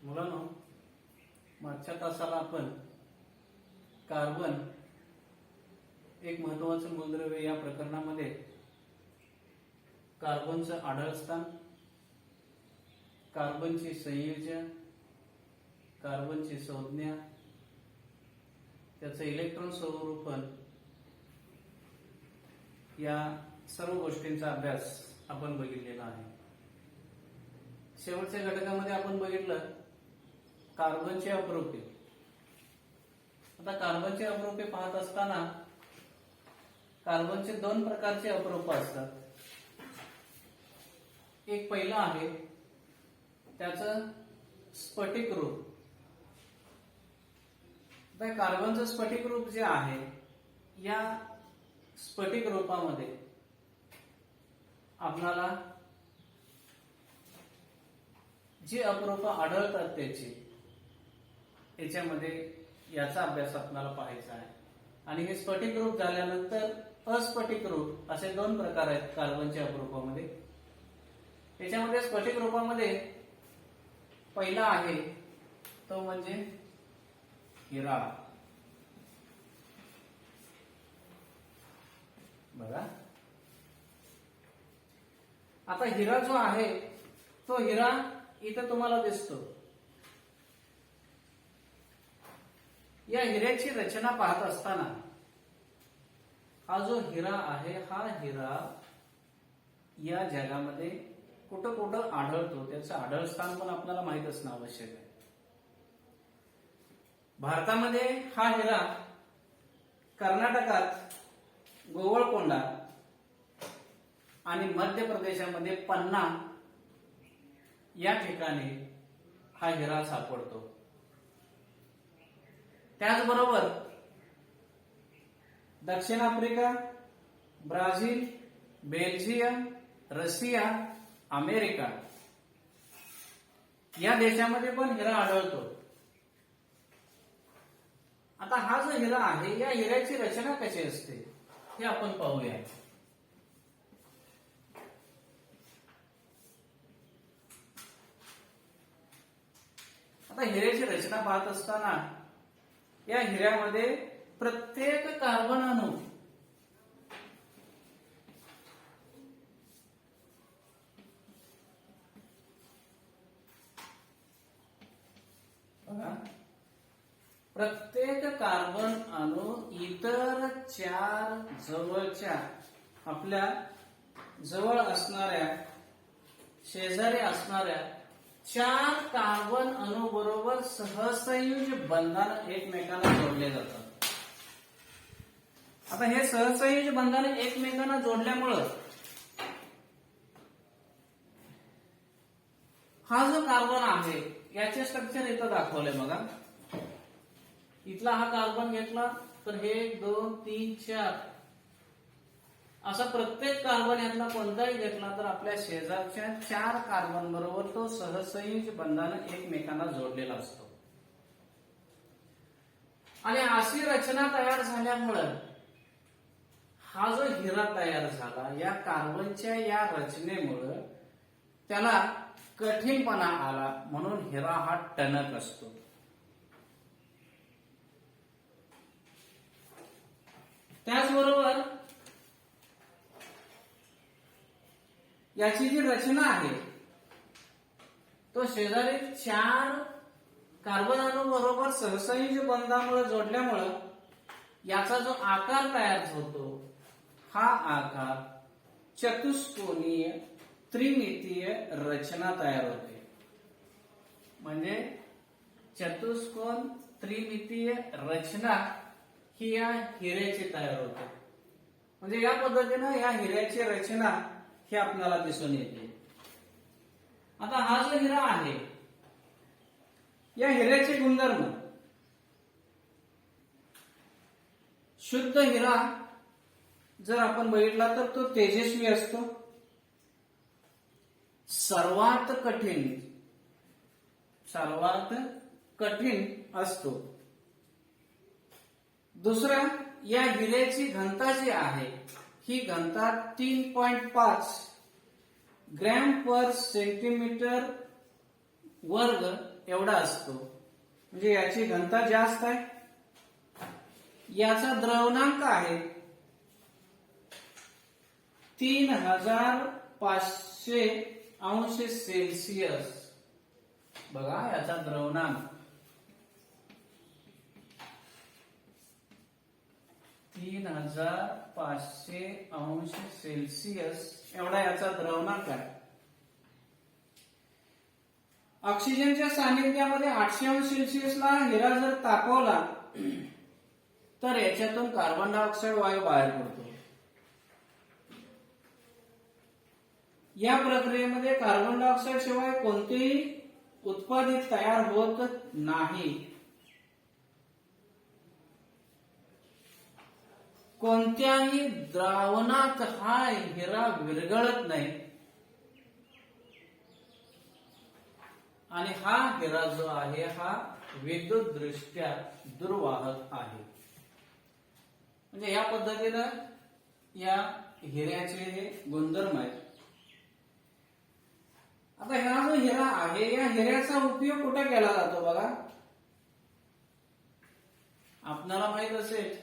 मुलांनो, मागच्या तासाला आपण कार्बन एक महत्वाचं मूलद्रव्य या प्रकरणामध्ये कार्बनचं आढळ स्थान, कार्बनची संयोजन, कार्बनची संज्ञा, त्याचं इलेक्ट्रॉन स्वरूपन या सर्व गोष्टींचा अभ्यास आपण बघितलेला आहे. शेवटच्या घटकामध्ये आपण बघितलं कार्बनचे अपरूपे. आता कार्बनचे अपरूपे पाहत असताना कार्बनचे दोन प्रकारचे अपरूप असतात. एक पहिला आहे त्याचं स्फटिक रूप. तर कार्बनचं स्फटिक रूप जे आहे या स्फटिक रूपामध्ये आपल्याला जी अपरूप आढळतात त्याच्यामध्ये याचा अभ्यास आपल्याला पाहायचा आहे. आणि हे स्फटिक रूप झाल्यानंतर अस्फटिक रूप असे दोन प्रकार आहेत कार्बनच्या अपरूपामध्ये. त्याच्यामध्ये स्फटिक रूपामध्ये पहिला आहे तो म्हणजे हिरा. बघा, आता हिरा जो आहे तो हिरा इथं तुम्हाला दिसतो. या हिऱ्याची रचना पाहत असताना हा जो हिरा आहे हा हिरा या जगामध्ये कुठं कुठं आढळतो त्याचं आढळ स्थान पण आपल्याला माहित असणं आवश्यक आहे. भारतामध्ये हा हिरा कर्नाटकात गोवळकोंडा आणि मध्य प्रदेशामध्ये पन्ना या ठिकाणी हा हिरा सापडतो. त्याचबरोबर दक्षिण Africa, Brazil, Belgium, Russia, America या देशामध्ये पण हिरा आढळतो. आता हा जो हिरा आहे या हिऱ्याची रचना कशी असते हे आपण पाहूया. आता हिऱ्याची रचना पाहत असताना या हिऱ्यामध्ये प्रत्येक कार्बन अणू प्रत्येक कार्बन अणू इतर चार जवळच्या आपल्या जवळ असणाऱ्या शेजारी असणाऱ्या चार कार्बन अणू बरोबर सहसंयोजी बंधाने एकमेकांना जोडले जातात. आता हे सहसंयोजी बंधाने एकमेकांना जोडल्यामुळं हा जो कार्बन आहे याचे स्ट्रक्चर इथं दाखवलंय बघा. इथला हा कार्बन घेतला तर हे 1 2 3 4 असा प्रत्येक कार्बन यातला कोणताही घेतला तर आपल्या शेजारच्या 4 कार्बन बरोबर तो सहसंयोजी बंधाने एकमेकांना जोडलेला असतो. आणि अशी रचना तयार झाल्यामुळं हा जो हिरा तयार झाला या कार्बनच्या या रचनेमुळं त्याला कठीणपणा आला म्हणून हिरा हा टणक असतो. त्याचबरोबर याची जी रचना आहे तो शेजारी 4 कार्बन अणू बरोबर सहसंयोजी बंधामुळे जोडल्यामुळं याचा जो आकार तयार होतो हा आकार चतुष्कोनीय त्रिमितीय रचना तयार होते. म्हणजे चतुष्कोन त्रिमितीय रचना ही या हिऱ्याची तयार होते. म्हणजे या पद्धतीनं या हिऱ्याची रचना ही आपल्याला दिसून येते. आता हा जो हिरा आहे या हिऱ्याचे गुणधर्म शुद्ध हिरा जर आपण बघितला तर तो तेजस्वी असतो. सर्वात कठीण असतो. दुसरा, या हिऱ्याची घनता जी आहे ही घनता 3.5 ग्रॅम पर सेंटीमीटर वर्ग एवढा असतो, म्हणजे याची घनता जास्त आहे. याचा द्रवणांक आहे 3500 अंश सेल्सिअस. बघा याचा द्रवणांक 3500 अंश सेल्सिअस एवढा याचा द्रवणांक आहे. ऑक्सिजनच्या सानिध्यामध्ये 800 अंश सेल्सिअसला हिरा जर तापवला तर याच्यातून कार्बन डायऑक्साइड वायू बाहेर पडतो. या प्रक्रियेमध्ये कार्बन डायऑक्साइड शिवाय कोणतेही उत्पादित तयार होत नाही. कोणत्याही द्रावणात हा हिरा विरघळत नाही आणि हा हिरा जो आहे हा विद्युत दृष्ट्या दुर्वाहक आहे. म्हणजे या पद्धतीनं या हिऱ्याचे हे गुणधर्म आहेत. आता हा जो हिरा आहे या हिऱ्याचा उपयोग कुठे केला जातो बघा. आपल्याला माहित असेल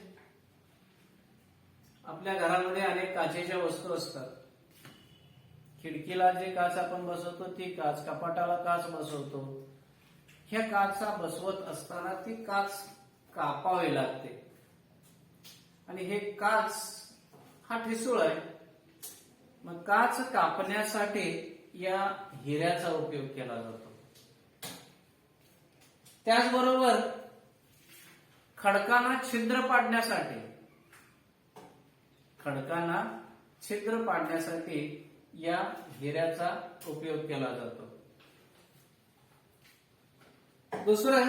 आपल्या घरामध्ये अनेक काचेच्या वस्तू असतात. खिडकीला जे काच आपण बसवतो ती काच, कपाटाला काच बसवतो. ह्या काचा बसवत असताना ती काच कापावी लागते आणि हे काच हा ठिसूळ आहे. मग काच कापण्यासाठी या हिऱ्याचा उपयोग केला जातो. त्याचबरोबर खडकांना छिद्र पाडण्यासाठी या हिऱ्याचा उपयोग केला जातो. दुसरं,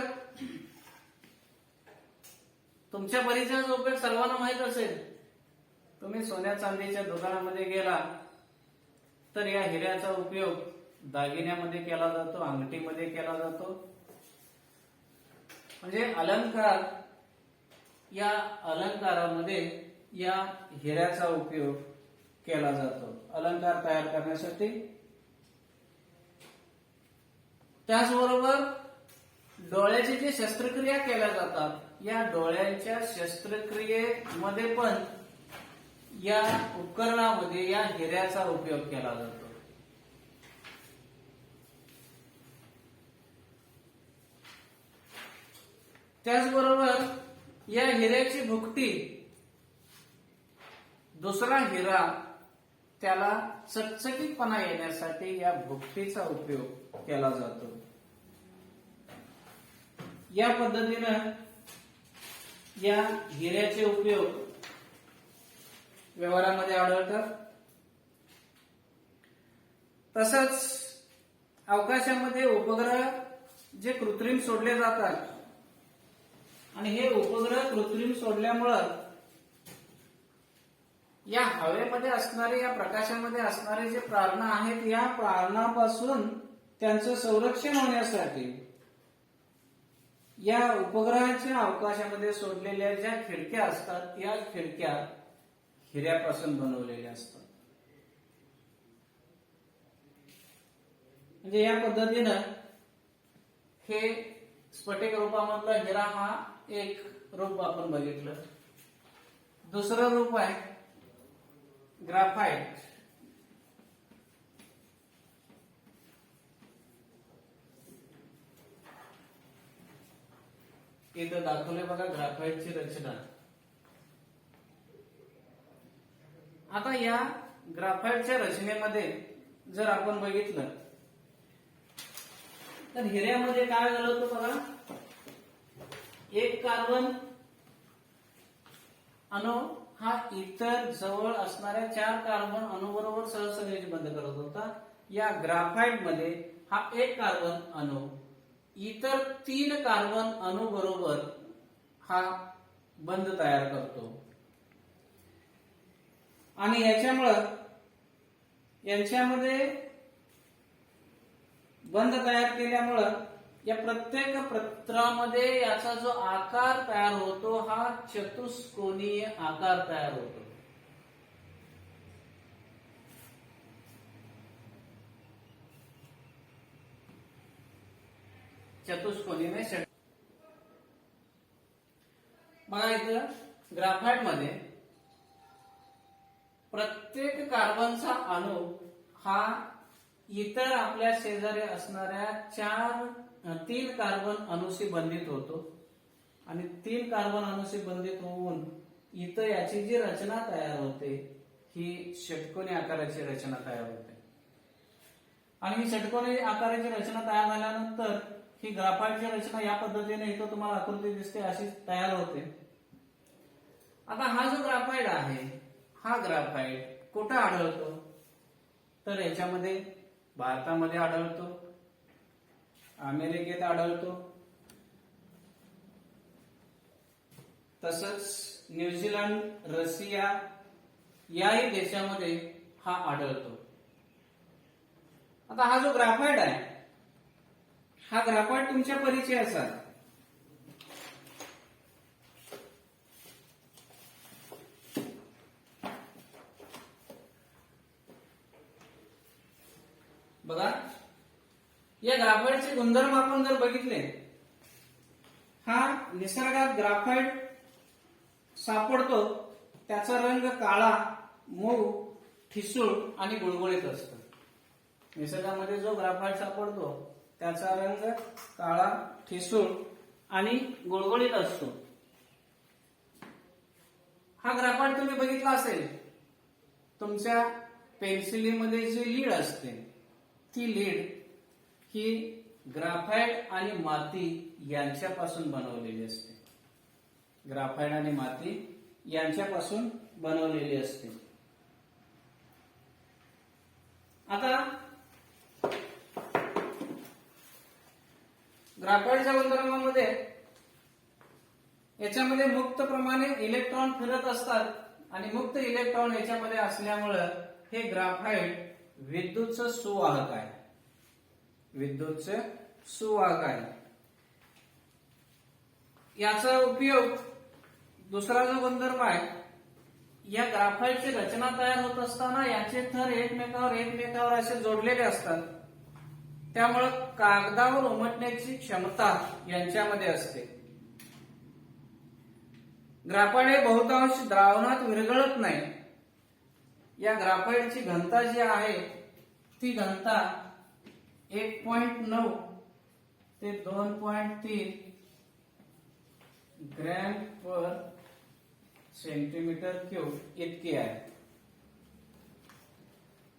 तुमच्या परिचयाचा उपयोग सर्वांना माहित असेल. तुम्ही सोन्या चांदीच्या दुकानामध्ये गेला तर या हिऱ्याचा उपयोग दागिन्यामध्ये केला जातो, अंगठीमध्ये केला जातो. म्हणजे अलंकारामध्ये या हिऱ्याचा उपयोग केला जातो अलंकार तयार करण्यासाठी. त्याचबरोबर डोळ्याची जी शस्त्रक्रिया केल्या जातात या डोळ्यांच्या शस्त्रक्रियेमध्ये पण या उपकरणामध्ये या हिऱ्याचा उपयोग केला जातो. त्याचबरोबर या हिऱ्याची भुकटी दुसरा हिरा त्याला चकचकीतपणा येण्यासाठी या भुकटीचा उपयोग केला जातो. या पद्धतीनं या हिऱ्याचे उपयोग व्यवहारामध्ये आढळतात. तसंच अवकाशामध्ये उपग्रह जे कृत्रिम सोडले जातात आणि हे उपग्रह कृत्रिम सोडल्यामुळं या हवेमध्ये असणारे या प्रकाशामध्ये असणारे जे प्रारण आहेत या प्रारणापासून त्यांचं संरक्षण होण्यासाठी या उपग्रहाच्या अवकाशामध्ये सोडलेल्या ज्या खिडक्या असतात या खिडक्या हिऱ्यापासून बनवलेल्या असतात. म्हणजे या पद्धतीनं हे स्फटिक रूपामधला हिरा हा एक रूप आपण बघितलं. दुसरं रूप आहे ग्राफाइट. इथं दाखवले बघा ग्राफाइटची रचना. आता या ग्राफाइटच्या रचनेमध्ये जर आपण बघितलं तर हिऱ्यामध्ये काय झालं होतं बघा. एक कार्बन अणू हा इतर जवळ असणाऱ्या 4 कार्बन अणूबरोबर सहसंयोजी बंध करत होता. या ग्राफाइट मध्ये हा एक कार्बन अणू इतर 3 कार्बन अणू बरोबर हा बंध तयार करतो आणि यांच्यामध्ये बंध तयार केल्यामुळं या प्रत्येक पत्रामध्ये याचा जो आकार तयार होतो हा चतुष्कोनीय आकार तयार होतो. चतुष्कोनीने बघा इथं ग्राफाइट मध्ये प्रत्येक कार्बनचा अणू हा इतर आपल्या शेजारी असणाऱ्या 3 कार्बन अणूशी बंधित होतो आणि 3 कार्बन अणूशी बंधित होऊन इथं याची जी रचना तयार होते ही षटकोनी आकाराची रचना तयार होते आणि ही षटकोनी आकाराची रचना तयार झाल्यानंतर ही ग्राफाइटची रचना या पद्धतीने इथं तुम्हाला आकृती दिसते अशी तयार होते. आता हा जो ग्राफाइट आहे हा ग्राफाइट कुठे आढळतो तर याच्यामध्ये भारतामध्ये आढळतो, अमेरिकेत आढळतो, तसंच न्यूझीलंड, रशिया याही देशामध्ये हा आढळतो. आता हा जो ग्राफाइट आहे हा ग्राफाइट तुमच्या परिचयाचा बघा. या ग्राफाइटचे गुणधर्म आपण जर बघितले, हा निसर्गात ग्राफाइट सापडतो त्याचा रंग काळा, मऊ, ठिसूळ आणि गुळगुळीत असतो. निसर्गामध्ये जो ग्राफाइट सापडतो त्याचा रंग काळा, ठिसूळ आणि गुळगुळीत असतो. हा ग्राफाइट तुम्ही बघितला असेल, तुमच्या पेन्सिलीमध्ये जी लीड असते ती लीड ही ग्राफाइट आणि माती यांच्यापासून बनवलेली असते. ग्राफाइट आणि माती यांच्यापासून बनवलेली असते. आता ग्राफाइटच्या गुणधर्मामध्ये याच्यामध्ये मुक्त प्रमाणे इलेक्ट्रॉन फिरत असतात आणि मुक्त इलेक्ट्रॉन याच्यामध्ये असल्यामुळे हे ग्राफाइट विद्युतचं सुवाहक आहे. विद्युतचं सुवाहक आहे. याचा उपयोग दुसरा जो गुणधर्म आहे, या ग्राफाइटची रचना तयार होत असताना याचे थर एकमेकावर असे जोडलेले असतात. त्यामुळे कागदावर उमटण्याची क्षमता यांच्यामध्ये असते. ग्राफाइट हे बहुतांश द्रावणात विरघळत नाही. या ग्राफाइटची घनता जी आहे ती घनता 1.9 ते 2.3 ग्रॅम पर सेंटीमीटर क्यूब इतकी आहे.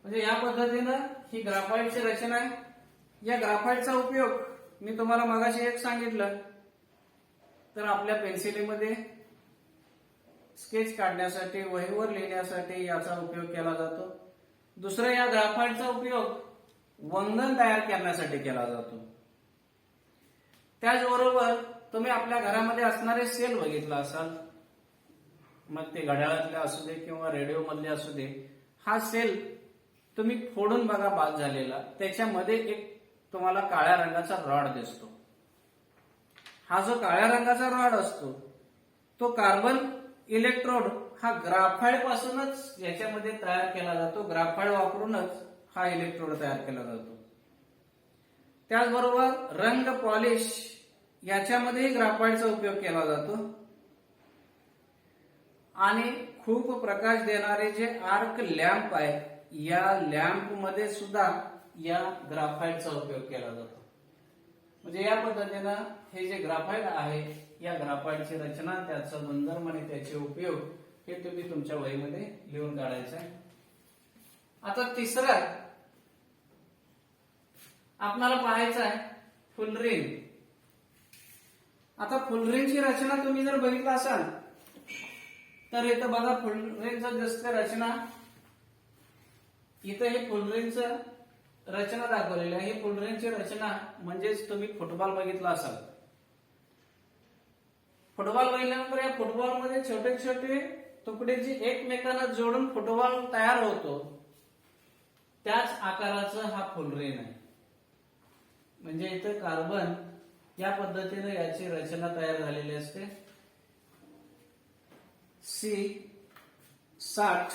म्हणजे या पद्धतीनं ही ग्राफाइटची रचना आहे. या ग्राफाइटचा उपयोग मी तुम्हाला मगाशी एक सांगितलं, तर आपल्या पेन्सिलीमध्ये स्केच काढण्यासाठी, वहीवर लिहिण्यासाठी याचा उपयोग केला जातो. दुसरा, या ग्राफाइटचा उपयोग वंगण तयार करण्यासाठी केला जातो. त्याचबरोबर तुम्ही आपल्या घरामध्ये असणारे सेल बघितला असाल, मग ते घड्याळातले असू दे किंवा रेडिओ मधले असू दे, हा सेल तुम्ही फोडून बघा बाद झालेला, त्याच्यामध्ये एक तुम्हाला काळ्या रंगाचा रॉड दिसतो. हा जो काळ्या रंगाचा रॉड असतो तो कार्बन इलेक्ट्रोड हा ग्राफाइट पासूनच याच्यामध्ये तयार केला जातो. ग्राफाइट वापरूनच हा इलेक्ट्रोड तयार केला जातो. त्याचबरोबर रंग पॉलिश याच्यामध्येही ग्राफाइटचा उपयोग केला जातो. आणि खूप प्रकाश देणारे जे आर्क लॅम्प आहे, या लॅम्प मध्ये सुद्धा या ग्राफाइटचा उपयोग केला जातो. म्हणजे या पद्धतीनं हे जे ग्राफाइट आहे, या ग्राफाइटची रचना, त्याचा गुणधर्म आणि त्याचे उपयोग हे तुम्ही तुमच्या वहीमध्ये लिहून काढायचं आहे. आता तिसरं आपल्याला पाहायचं आहे फुलरिंग. आता फुलरिंगची रचना तुम्ही जर बघितलं असाल तर इथं बघा फुलरिंगचं दिसते रचना. इथं हे फुलरिंगचं रचना दाखवलेली आहे. ही फुलरिंगची रचना म्हणजेच तुम्ही फुटबॉल बघितला असाल. फुटबॉल बघितल्यानंतर या फुटबॉलमध्ये छोटे छोटे तुकडे जे एकमेकांना जोडून फुटबॉल तयार होतो, त्याच आकाराचं हा फुलरिंग आहे. म्हणजे इथं कार्बन या पद्धतीने याची रचना तयार झालेली असते. C60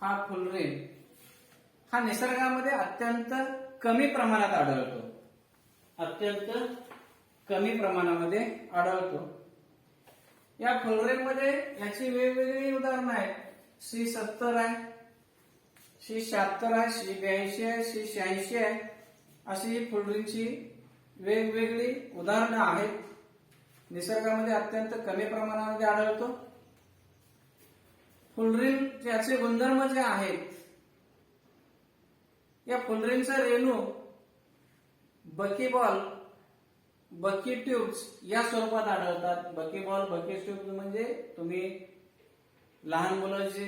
हा फुलरिंग हा निसर्गामध्ये अत्यंत कमी प्रमाणात आढळतो, अत्यंत कमी प्रमाणामध्ये आढळतो. या फ्लोरेनमध्ये याची वेगवेगळी उदाहरणं आहेत. C70 आहे, C76 आहे, C82 आहे, C86 आहे, अशी फ्लोरीनची वेगवेगळी उदाहरणं आहेत. निसर्गामध्ये अत्यंत कमी प्रमाणामध्ये आढळतो. फ्लोरीन याचे गुणधर्म जे आहेत, या फ्लोरीनचा रेणू बकीबॉल, बकी ट्यूब्स या स्वरूपात आढळतात. बकीबॉल, बकी ट्यूब्स म्हणजे तुम्ही लहान मुलं जे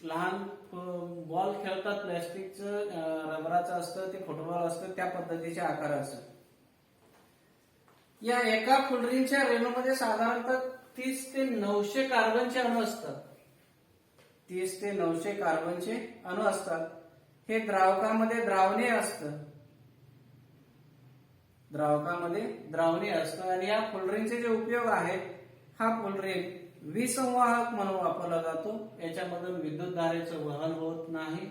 लहान बॉल खेळतात, प्लॅस्टिकचं रबराचं असतं, ते फुटबॉल असतं, त्या पद्धतीच्या आकाराचं. या एका फ्लोरीनच्या रेणूमध्ये साधारणतः 30 ते 900 कार्बनचे अणू असतात. 30 ते 900 कार्बनचे अणू असतात. हे द्रावकामध्ये द्रावणीय असतं, द्रावकामध्ये द्रावणीय असतं. आणि या फ्लोरीनचे जे उपयोग आहेत, हा फ्लोरीन विसंवाहक म्हणून वापरला जातो. याच्यामधून विद्युत धारेचं वहन होत नाही.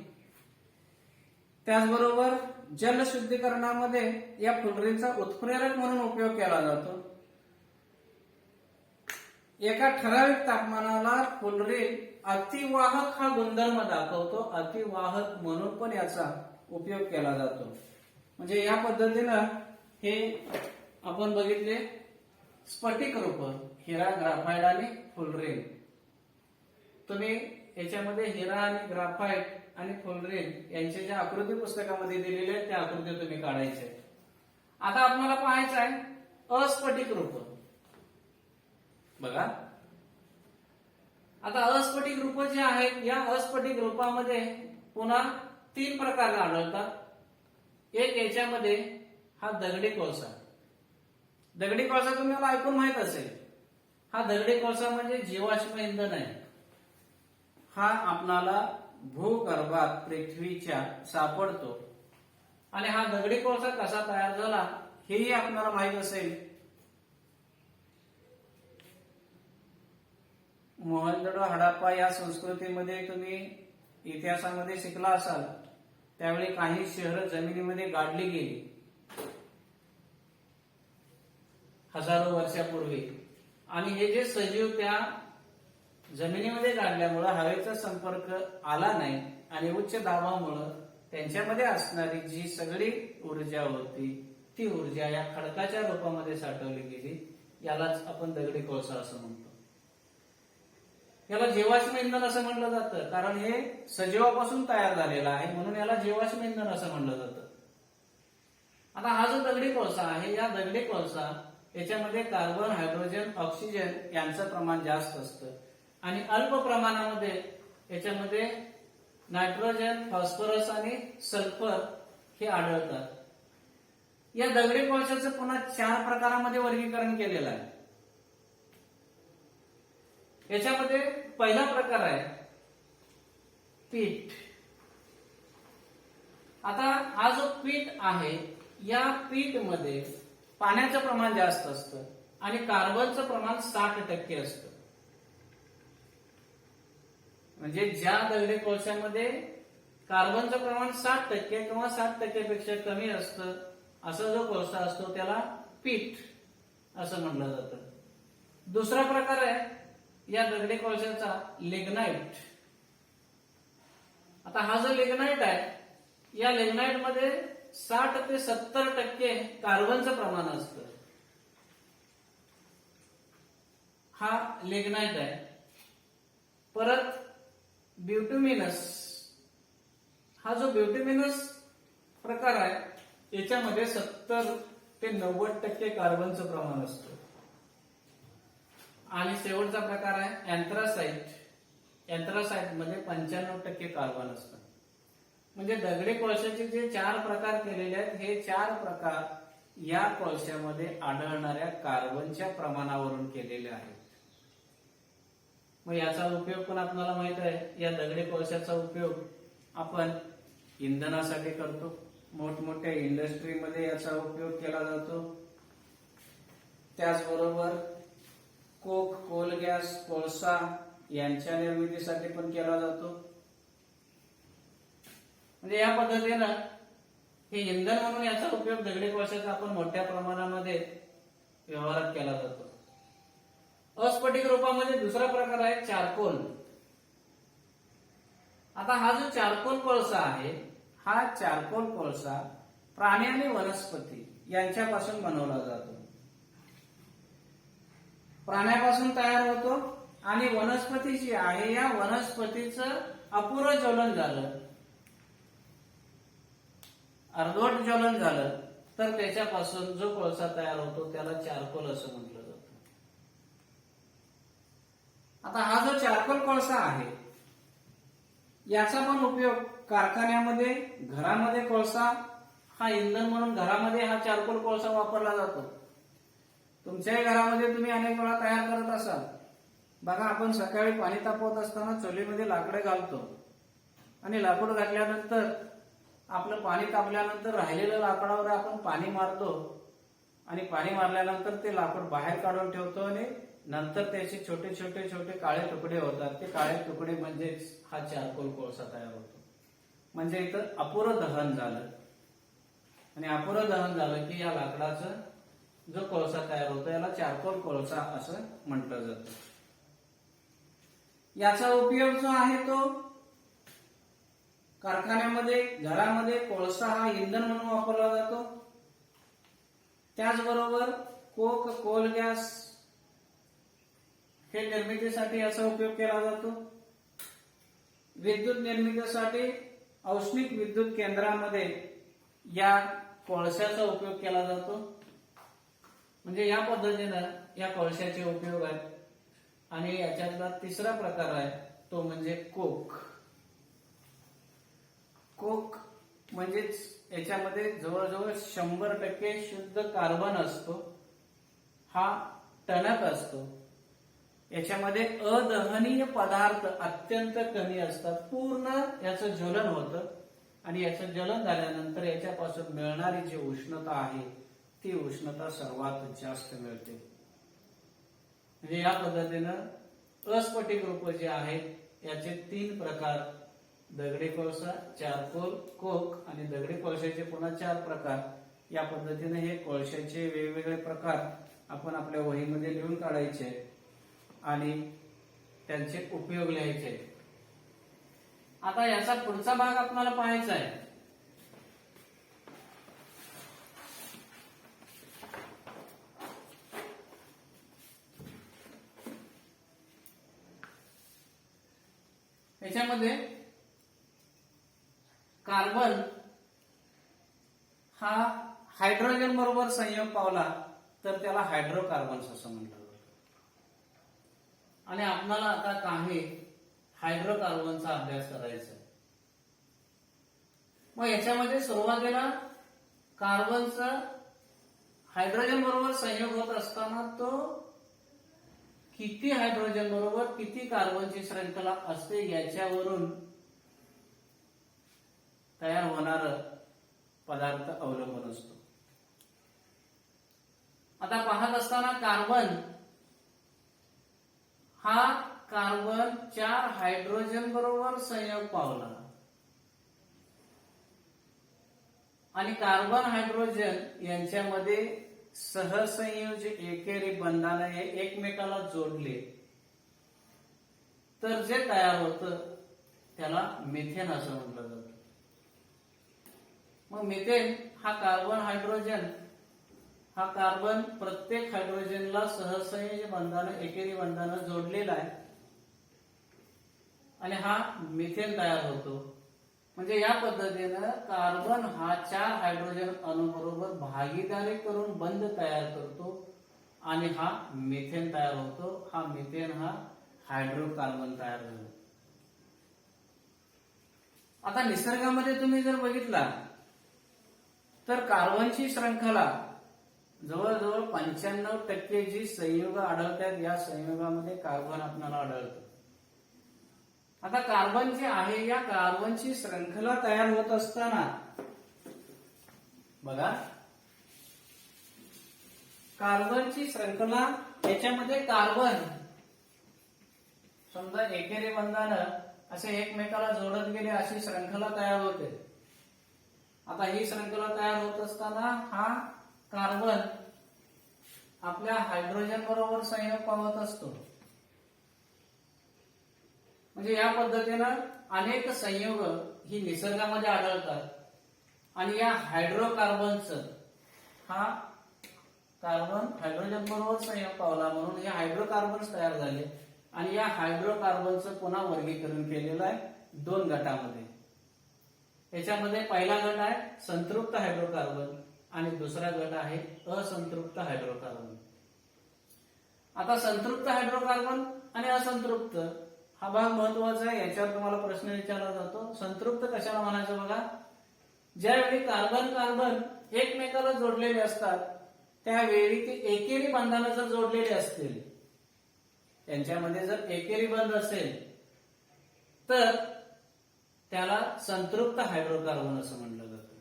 त्याचबरोबर जलशुद्धीकरणामध्ये या फ्लोरीनचा उत्प्रेरक म्हणून उपयोग केला जातो. एका ठराविक तापमानाला फ्लोरीन अतिवाहक हा गुणधर्म दाखवतो. अतिवाहक म्हणून पण याचा उपयोग केला जातो. म्हणजे या पद्धतीनं हे आपण बघितले स्फटिक रूप, हिरा, ग्राफाइट आणि फ्लोरीन. तुम्ही याच्यामध्ये हिरा आणि ग्राफाइट आणि फ्लोरीन यांच्या ज्या आकृती पुस्तकामध्ये दिलेल्या आहेत त्या आकृती तुम्ही काढायच्या. आता आपल्याला पाहायचं आहे अस्फटिक रूप. बघा, आता अस्फटिक रूप जे आहेत, या अस्फटिक रूपामध्ये पुन्हा 3 प्रकार आढळतात. एक याच्यामध्ये हा दगडी कोळसा. दगडी कोळसा तुम्हाला ऐकून माहित असेल. हा दगडी कोळसा म्हणजे जीवाश्म इंधन आहे. हा आपणाला भूगर्भात पृथ्वीच्या सापडतो. आणि हा दगडी कोळसा कसा तयार झाला हेही आपल्याला माहित असेल. मोहनजोडो, हडप्पा या संस्कृतीमध्ये तुम्ही इतिहासामध्ये शिकला असाल. त्यावेळी काही शहरं जमिनीमध्ये गाडली गेली हजारो वर्षापूर्वी. आणि हे जे सजीव त्या जमिनीमध्ये गाडल्यामुळे हवेचा संपर्क आला नाही आणि उच्च दाबामुळे त्यांच्यामध्ये असणारी जी सगळी ऊर्जा होती ती ऊर्जा या खडकाच्या रूपामध्ये साठवली गेली. यालाच आपण दगडी कोळसा असं म्हणतो. याला जीवाश्म इंधन असं म्हणलं जातं, कारण हे सजीवापासून तयार झालेलं आहे, म्हणून याला जीवाश्म इंधन असं म्हणलं जातं. आता हा जो दगडी कोळसा आहे, या दगडी कोळसा याच्यामध्ये कार्बन, हायड्रोजन, ऑक्सिजन यांचं प्रमाण जास्त असतं. आणि अल्प प्रमाणामध्ये याच्यामध्ये नायट्रोजन, फॉस्फरस आणि सल्फर हे आढळतात. या दगडी कोळशाचं पुन्हा 4 प्रकारामध्ये वर्गीकरण केलेलं आहे. याच्यामध्ये पहिला प्रकार आहे पीठ. आता हा जो पीठ आहे, या पीठ मध्ये पाण्याचं प्रमाण जास्त असतं आणि कार्बनचं प्रमाण 60% असतं. म्हणजे ज्या दगडी कोळशामध्ये कार्बनचं प्रमाण 60% किंवा 60% पेक्षा कमी असतं, असा जो कोळसा असतो त्याला पीठ असं म्हणलं जातं. दुसरा प्रकार आहे या दगडी कोळशाचा लिग्नाइट. आता हा जो लिग्नाइट आहे, या लिग्नाइट मध्ये 60 ते 70% कार्बनचं प्रमाण असतं. हा लिग्नाइट आहे. परत ब्युटिमिनस, हा जो ब्युटिमिनस प्रकार आहे, याच्यामध्ये 70 ते 90% कार्बनचं प्रमाण असतं. आणि शेवटचा प्रकार आहे अँथ्रासाइट. अँथ्रासाइट मध्ये 95% कार्बन असतं. म्हणजे दगडी कोळशाचे जे 4 प्रकार केलेले आहेत, हे 4 प्रकार या कोळशामध्ये आढळणाऱ्या कार्बनच्या प्रमाणावरून केलेले आहेत. मग याचा उपयोग पण आपल्याला माहित आहे. या दगडी कोळशाचा उपयोग आपण इंधनासाठी करतो. मोठमोठ्या इंडस्ट्रीमध्ये याचा उपयोग केला जातो. त्याचबरोबर कोक, कोल गॅस, कोळसा यांच्या निर्मितीसाठी पण केला जातो. म्हणजे या पद्धतीनं हे इंधन म्हणून याचा उपयोग दगडी कोळशाचा आपण मोठ्या प्रमाणामध्ये व्यवहारात केला जातो. अस्फटिक रूपामध्ये दुसरा प्रकार आहे चारकोल. आता हा जो चारकोल कोळसा आहे, हा चारकोल कोळसा प्राणी आणि वनस्पती यांच्यापासून बनवला जातो. प्राण्यापासून तयार होतो आणि वनस्पती जी आहे या वनस्पतीचं अपुरं ज्वलन झालं, अर्धवट ज्वलन झालं तर त्याच्यापासून जो कोळसा तयार होतो त्याला चारकोल असं म्हटलं जातं. आता हा जो चारकोल कोळसा आहे याचा पण उपयोग कारखान्यामध्ये, घरामध्ये कोळसा हा इंधन म्हणून घरामध्ये हा चारकोल कोळसा वापरला जातो. तुमच्याही घरामध्ये तुम्ही अनेक वेळा तयार करत असाल. बघा, आपण सकाळी पाणी तापवत असताना चुलीमध्ये लाकडे घालतो आणि लाकूड घातल्यानंतर आपलं पाणी तापल्यानंतर राहिलेल्या लाकडावर आपण पाणी मारतो आणि पाणी मारल्यानंतर ते लाकूड बाहेर काढून ठेवतो आणि नंतर त्याचे छोटे छोटे छोटे काळे तुकडे होतात. ते काळे तुकडे म्हणजेच हा चारकोल कोळसा तयार होतो. म्हणजे इथं अपुरं दहन झालं आणि अपुरं दहन झालं की या लाकडाचं जो कोळसा तयार होतो याला चारकोल कोळसा असं म्हटलं जातं. याचा उपयोग जो आहे तो कारखान्यामध्ये, घरामध्ये कोळसा हा इंधन म्हणून वापरला जातो. त्याचबरोबर कोक, कोल गॅस हे निर्मितीसाठी याचा उपयोग केला जातो. विद्युत निर्मितीसाठी औष्णिक विद्युत केंद्रामध्ये या कोळशाचा उपयोग केला जातो. म्हणजे या पद्धतीनं या कोळशाचे उपयोग आहेत. आणि याच्यातला तिसरा प्रकार आहे तो म्हणजे कोक. कोक म्हणजेच याच्यामध्ये जवळजवळ 100% शुद्ध कार्बन असतो. हा टणक असतो. याच्यामध्ये अदहनीय पदार्थ अत्यंत कमी असतात. पूर्ण याचं ज्वलन होतं आणि याचं ज्वलन झाल्यानंतर याच्यापासून मिळणारी जी उष्णता आहे ती उष्णता सर्वात जास्त मिळते. म्हणजे या पद्धतीनं अस्फटिक रूप जे आहेत याचे 3 प्रकार, दगडी कोळसा, चारकोल, कोक आणि दगडी कोळशाचे पुन्हा 4 प्रकार. या पद्धतीने हे कोळशाचे वेगवेगळे प्रकार आपण आपल्या वहीमध्ये लिहून काढायचे आणि त्यांचे उपयोग लिहायचे. आता याचा पुढचा भाग आपल्याला पाहायचा आहे. याच्यामध्ये कार्बन हा हायड्रोजन बरोबर संयोग पावला तर त्याला हायड्रोकार्बन्स असं म्हटलं जातं. आणि आपल्याला आता काही हायड्रोकार्बनचा अभ्यास करायचा आहे. मग याच्यामध्ये सुरुवातीला कार्बनचा हायड्रोजन बरोबर संयोग होत असताना तो किती हायड्रोजन बरोबर किती कार्बनची श्रृंखला असते याच्यावरून तयार होणार पदार्थ अवलंबून असतो. आता पाहत असताना कार्बन हा कार्बन 4 हायड्रोजन बरोबर संयोग पावला आणि कार्बन हायड्रोजन यांच्यामध्ये सहसंयोजी एकेरी बंधाने हे एकमेकाला जोडले तर जे तयार होतं त्याला मिथेन असं म्हटलं जातं. मग मिथेन हा कार्बन हायड्रोजन हा कार्बन प्रत्येक हायड्रोजनला सहसंयोजी बंधाने एकेरी बंधाने जोडलेला आहे आणि हा मिथेन तयार होतो. म्हणजे या पद्धतीनं कार्बन हा 4 हायड्रोजन अणूबरोबर भागीदारी करून बंध तयार करतो आणि हा मिथेन तयार होतो. हा मिथेन हा हायड्रोकार्बन तयार झाला. आता निसर्गामध्ये तुम्ही जर बघितला तर कार्बनची श्रृंखला जवळजवळ 95% जी संयुग आढळतात या संयुगामध्ये कार्बन आपल्याला आढळतं. आता कार्बन जे आहे या कार्बनची श्रृंखला तयार होत असताना बघा, कार्बनची श्रृंखला याच्यामध्ये कार्बन समजा एकेरी बंधानं असे एकमेकाला जोडत गेले अशी श्रृंखला तयार होते. आता ही श्रृंखला तयार होत असताना हा कार्बन आपल्या हायड्रोजन बरोबर संयोग पावत असतो. म्हणजे या पद्धतीनं अनेक संयोग ही निसर्गामध्ये आढळतात आणि या हायड्रोकार्बनचं हा कार्बन हायड्रोजन बरोबर संयोग पावला म्हणून हे हायड्रोकार्बन्स तयार झाले आणि या हायड्रोकार्बनचं पुन्हा वर्गीकरण केलेलं आहे 2 गटामध्ये. याच्यामध्ये पहिला गट आहे संतृप्त हायड्रोकार्बन आणि दुसरा गट आहे असंतृप्त हायड्रोकार्बन. आता संतृप्त हायड्रोकार्बन आणि असंतृप्त हा भाग महत्वाचा आहे. याच्यावर तुम्हाला प्रश्न विचारला जातो. संतृप्त कशाला म्हणायचं बघा, ज्यावेळी कार्बन कार्बन एकमेकाला जोडलेले असतात त्यावेळी ते एकेरी बंधाने जर जोडलेले असतील, त्यांच्यामध्ये जर एकेरी बंध असेल तर त्याला संतृप्त हायड्रोकार्बन असं म्हटलं जातं.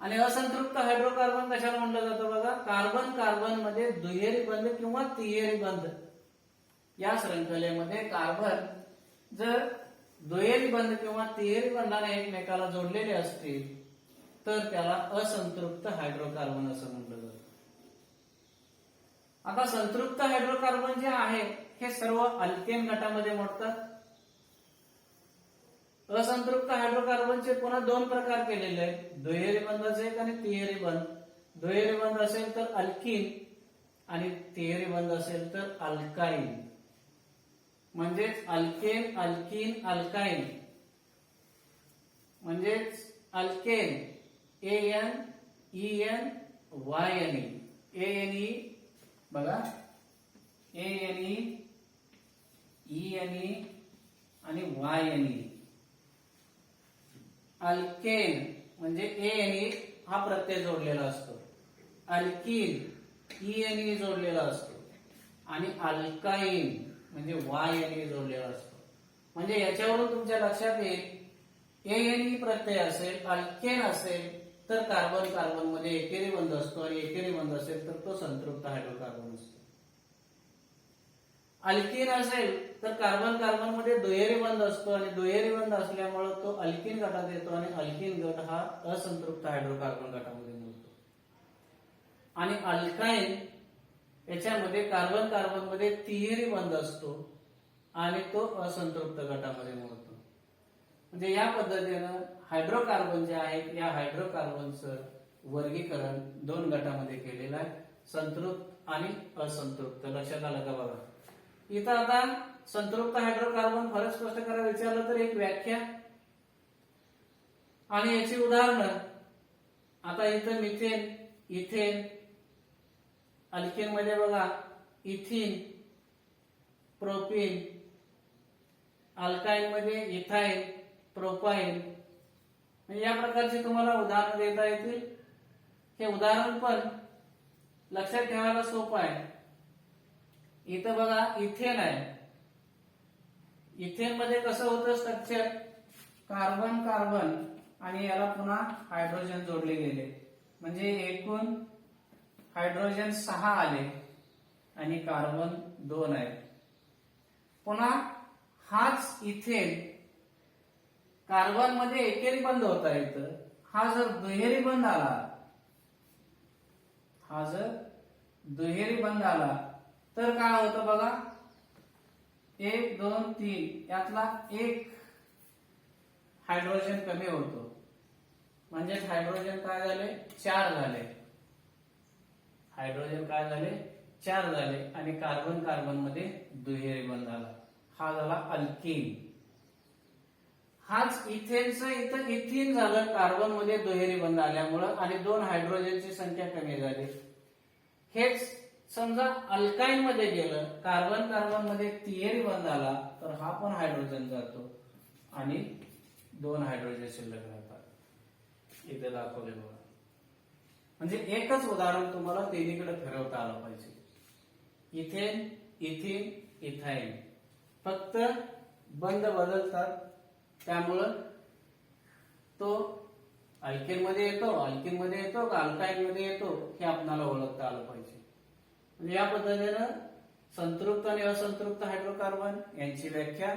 आणि असंतृप्त हायड्रोकार्बन कशाला म्हटलं जातं बघा, कार्बन कार्बन मध्ये दुहेरी बंध किंवा तिहेरी बंध या श्रृंखलेमध्ये कार्बन जर दुहेरी बंध किंवा तिहेरी बंधाने एकमेकाला जोडलेले असतील तर त्याला असंतृप्त हायड्रोकार्बन असं म्हटलं जातं. आता संतृप्त हायड्रोकार्बन जे आहे हे सर्व अल्केन गटामध्ये मोडतात. असंतृप्त हायड्रोकार्बनचे पुन्हा 2 प्रकार केलेले आहेत, दुहेरी बंधाचे एक आणि तिहेरी बंध. दुहेरी बंध असेल तर अल्कीन आणि तिहेरी बंध असेल तर अल्काईन. म्हणजेच अल्केन अल्कीन अल्काईन म्हणजेच अल्केन ANENYNE ANE बघा ANE ENE आणि YNE. अल्केन म्हणजे ANE हा प्रत्यय जोडलेला असतो, अल्कीन ENE जोडलेला असतो आणि अल्काईन म्हणजे YNE जोडलेला असतो. म्हणजे याच्यावरून तुमच्या लक्षात येईल ANE प्रत्यय असेल, अल्केन असेल तर कार्बन कार्बन मध्ये एकेरी बंध असतो आणि एकेरी बंध असेल तर तो संतृप्त हायड्रोकार्बन असतो. अल्कीन असेल तर कार्बन कार्बन मध्ये दुहेरी बंध असतो आणि दुहेरी बंध असल्यामुळे तो अल्कीन गटात येतो आणि अल्कीन गट हा असंतृप्त हायड्रोकार्बन गटामध्ये मिळतो. आणि अल्काईन याच्यामध्ये कार्बन कार्बन मध्ये तिहेरी बंध असतो आणि तो असंतृप्त गटामध्ये मोडतो. म्हणजे या पद्धतीनं हायड्रोकार्बन जे आहेत या हायड्रोकार्बनचं वर्गीकरण 2 गटामध्ये केलेलं आहे, संतृप्त आणि असंतृप्त. लक्षात आलं का बघा. इथं आता संतृप्त हायड्रोकार्बन फरक स्पष्ट करायला विचारलं तर एक व्याख्या आणि याची उदाहरणं. आता इथं मिथेन इथेन, अल्केन मध्ये बघा इथिन प्रोपिन, अल्काईन मध्ये इथाईन प्रोपाईन. या प्रकारची तुम्हाला उदाहरणं देता येतील. हे उदाहरण पण लक्षात ठेवायला सोपं आहे. इथं बघा इथेन आहे, इथेन मध्ये कसं होतं स्ट्रक्चर, कार्बन कार्बन आणि याला पुन्हा हायड्रोजन जोडले गेले म्हणजे एकूण हायड्रोजन 6 आले आणि कार्बन 2 आहे. पुन्हा हाच इथेन कार्बन मध्ये एकेरी बंध होता इथं, हा जर दुहेरी बंध आला, हा जर दुहेरी बंध आला तर काय होतं बघा, 1 2 3 यातला 1 हायड्रोजन कमी होतो. म्हणजे हायड्रोजन काय झाले 4 झाले, हायड्रोजन काय झाले 4 झाले आणि कार्बन कार्बन मध्ये दुहेरी बंध आला, हा झाला अल्कीन. हाच इथेनचं इथं इथिन झालं कार्बन मध्ये दुहेरी बंध आल्यामुळं आणि 2 हायड्रोजनची संख्या कमी झाली. हेच समजा अल्काईन मध्ये गेलं, कार्बन कार्बन मध्ये तिहेरी बंध आला तर हा पण हायड्रोजन जातो आणि 2 हायड्रोजन शिल्लक राहतात. इथे दाखवले बघा. म्हणजे एकच उदाहरण तुम्हाला तिन्हीकडे फिरवता आलं पाहिजे. इथेन इथिन इथाईन फक्त बंध बदलतात, त्यामुळं तो अल्केन मध्ये येतो, अल्कीन मध्ये येतो का अल्काईन मध्ये येतो हे आपल्याला ओळखता आलं पाहिजे. म्हणजे या पद्धतीनं संतृप्त आणि असंतृप्त हायड्रोकार्बन यांची व्याख्या,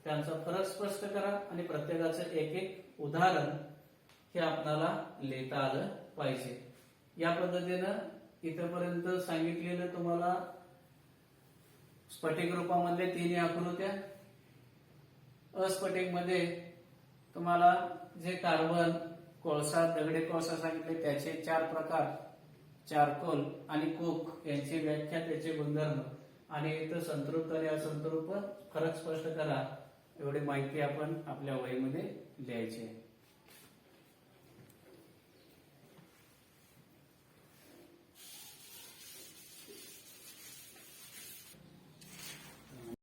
त्यांचा फरक स्पष्ट करा आणि प्रत्येकाचं एक एक उदाहरण हे आपणाला लिहिता आलं पाहिजे. या पद्धतीनं इथपर्यंत सांगितलेलं तुम्हाला स्फटिक रूपामधले तिन्ही आकृत्या, अस्फटिक मध्ये तुम्हाला जे कार्बन, कोळसा, दगडी कोळसा सांगितले त्याचे 4 प्रकार, चारकोल आणि कोक यांची व्याख्या, त्याचे गुणधर्म आणि इथं संतृप्त आणि असंतृप्त फरक स्पष्ट करा, एवढी माहिती आपण आपल्या वहीमध्ये लिहायची आहे.